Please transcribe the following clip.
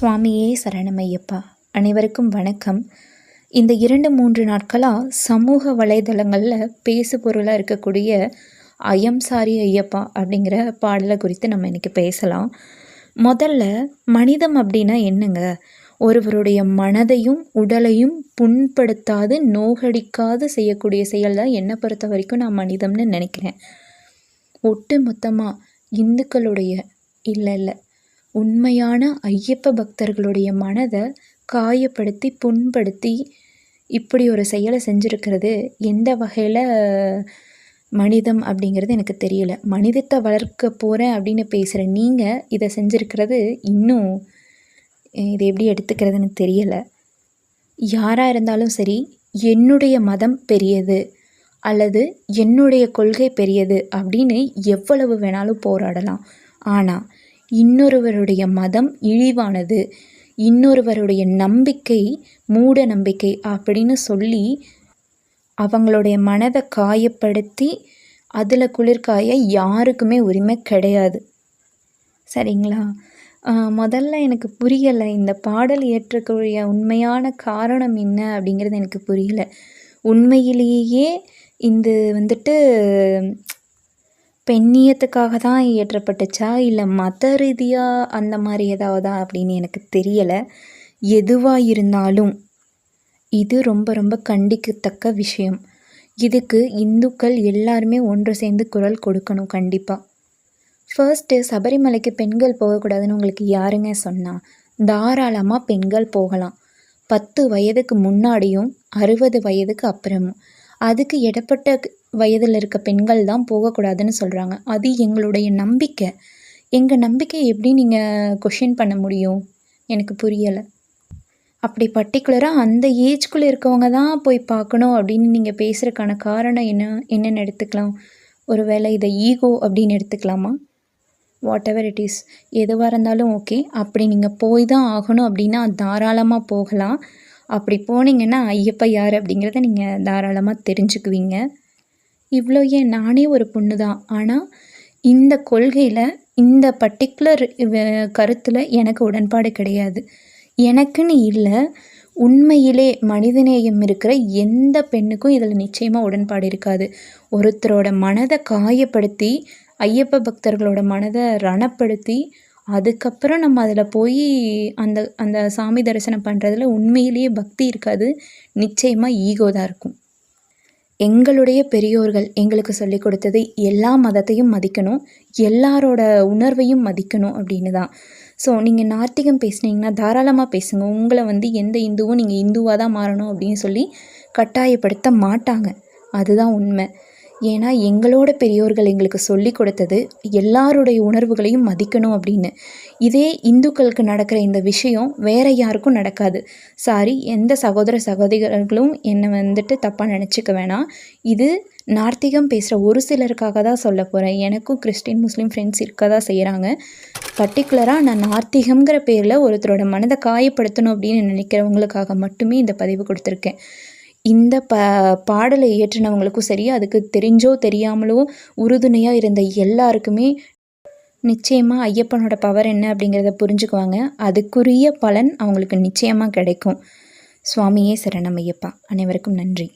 சுவாமியே சரணமையப்பா. அனைவருக்கும் வணக்கம். இந்த 2-3 நாட்களாக சமூக வலைதளங்களில் பேசு பொருளாக இருக்கக்கூடிய ஐயம் சாரி ஐயப்பா அப்படிங்கிற பாடலை குறித்து நம்ம இன்றைக்கி பேசலாம். முதல்ல மனிதம் அப்படின்னா என்னங்க? ஒருவருடைய மனதையும் உடலையும் புண்படுத்தாது நோகடிக்காது செய்யக்கூடிய செயல் தான் என்னை பொறுத்த வரைக்கும் நான் மனிதம்னு நினைக்கிறேன். ஒட்டு மொத்தமாக இந்துக்களுடைய இல்லை உண்மையான ஐயப்ப பக்தர்களுடைய மனதை காயப்படுத்தி புண்படுத்தி இப்படி ஒரு செயலை செஞ்சுருக்கிறது எந்த வகையில் மனிதம் அப்படிங்கிறது எனக்கு தெரியல. மனிதத்தை வளர்க்க போகிறேன் அப்படின்னு பேசுகிற நீங்கள் இதை செஞ்சுருக்கிறது இன்னும் இதை எப்படி எடுத்துக்கிறதுன்னு தெரியலை. யாராக இருந்தாலும் சரி, என்னுடைய மதம் பெரியது அல்லது என்னுடைய கொள்கை பெரியது அப்படின்னு எவ்வளவு வேணாலும் போராடலாம். ஆனால் இன்னொருவருடைய மதம் இழிவானது, இன்னொருவருடைய நம்பிக்கை மூட நம்பிக்கை அப்படின்னு சொல்லி அவங்களுடைய மனதை காயப்படுத்தி அதில் குளிர்காய யாருக்குமே உரிமை கிடையாது. சரிங்களா? முதல்ல எனக்கு புரியலை, இந்த பாடல் ஏற்றக்கூடிய உண்மையான காரணம் என்ன அப்படிங்கிறது எனக்கு புரியலை. உண்மையிலேயே வந்துட்டு பெண்ணியத்துக்காக தான் இயற்றப்பட்டுச்சா இல்லை மத ரீதியாக அந்த மாதிரி ஏதாவதா அப்படின்னு எனக்கு தெரியலை. எதுவாக இருந்தாலும் இது ரொம்ப ரொம்ப கண்டிக்கத்தக்க விஷயம். இதுக்கு இந்துக்கள் எல்லாருமே ஒன்று சேர்ந்து குரல் கொடுக்கணும் கண்டிப்பாக. ஃபர்ஸ்ட்டு சபரிமலைக்கு பெண்கள் போகக்கூடாதுன்னு உங்களுக்கு யாருங்க சொன்னா? தாராளமாக பெண்கள் போகலாம். 10 வயதுக்கு முன்னாடியும் 60 வயதுக்கு அப்புறமும். அதுக்கு இடப்பட்ட வயதில் இருக்க பெண்கள் தான் போகக்கூடாதுன்னு சொல்கிறாங்க. அது எங்களுடைய நம்பிக்கை. எங்கள் நம்பிக்கையை எப்படி நீங்கள் கொஷின் பண்ண முடியும்? எனக்கு புரியலை. அப்படி பர்டிகுலராக அந்த ஏஜ்குள்ளே இருக்கவங்க தான் போய் பார்க்கணும் அப்படின்னு நீங்கள் பேசுகிறதுக்கான காரணம் என்னென்னு எடுத்துக்கலாம்? ஒரு வேளை இதை ஈகோ அப்படின்னு எடுத்துக்கலாமா? வாட் எவர் இட் இஸ், எதுவாக இருந்தாலும் ஓகே. அப்படி நீங்கள் போய் தான் ஆகணும் அப்படின்னா தாராளமாக போகலாம். அப்படி போனீங்கன்னா ஐயப்பா யார் அப்படிங்கிறத நீங்கள் தாராளமாக தெரிஞ்சுக்குவீங்க. இவ்வளோ ஏன், நானே ஒரு பொண்ணு தான். ஆனால் இந்த கொள்கையில் இந்த பர்டிகுலர் கருத்தில் எனக்கு உடன்பாடு கிடையாது. எனக்குன்னு இல்லை, உண்மையிலே மனிதநேயம் இருக்கிற எந்த பெண்ணுக்கும் இதில் நிச்சயமாக உடன்பாடு இருக்காது. ஒருத்தரோட மனதை காயப்படுத்தி ஐயப்ப பக்தர்களோட மனதை ரணப்படுத்தி அதுக்கப்புறம் நம்ம அதில் போய் அந்த சாமி தரிசனம் பண்ணுறதுல உண்மையிலேயே பக்தி இருக்காது. நிச்சயமாக ஈகோ தான் இருக்கும். எங்களுடைய பெரியோர்கள் எங்களுக்கு சொல்லி கொடுத்தது எல்லா மதத்தையும் மதிக்கணும், எல்லாரோட உணர்வையும் மதிக்கணும் அப்படின்னு தான். ஸோ நீங்கள் நாத்திகம் பேசுனீங்கன்னா தாராளமாக பேசுங்க. உங்களை எந்த இந்துவும் நீங்கள் இந்துவாக தான் மாறணும் அப்படின்னு சொல்லி கட்டாயப்படுத்த மாட்டாங்க. அதுதான் உண்மை. ஏன்னா எங்களோட பெரியோர்கள் எங்களுக்கு சொல்லி கொடுத்தது எல்லாருடைய உணர்வுகளையும் மதிக்கணும் அப்படின்னு. இதே இந்துக்களுக்கு நடக்கிற இந்த விஷயம் வேறு யாருக்கும் நடக்காது. சாரி, எந்த சகோதர சகோதரிகளும் என்னை தப்பாக நினச்சிக்க வேணாம். இது நார்த்திகம் பேசுகிற ஒரு சிலருக்காக தான் சொல்ல போகிறேன். எனக்கும் கிறிஸ்டின் முஸ்லீம் ஃப்ரெண்ட்ஸ் இருக்க தான் செய்கிறாங்க. பர்டிகுலராக நான் நார்த்திகம்ங்கிற பேரில் ஒருத்தரோட மனதை காயப்படுத்தணும் அப்படின்னு நினைக்கிறவங்களுக்காக மட்டுமே இந்த பதிவு கொடுத்துருக்கேன். இந்த பாடலை இயற்றினவங்களுக்கும் சரி, அதுக்கு தெரிஞ்சோ தெரியாமலோ உறுதுணையாக இருந்த எல்லாருக்குமே நிச்சயமாக ஐயப்பனோட பவர் என்ன அப்படிங்கிறத புரிஞ்சுக்குவாங்க. அதுக்குரிய பலன் அவங்களுக்கு நிச்சயமாக கிடைக்கும். சுவாமியே சரணம் ஐயப்பா. அனைவருக்கும் நன்றி.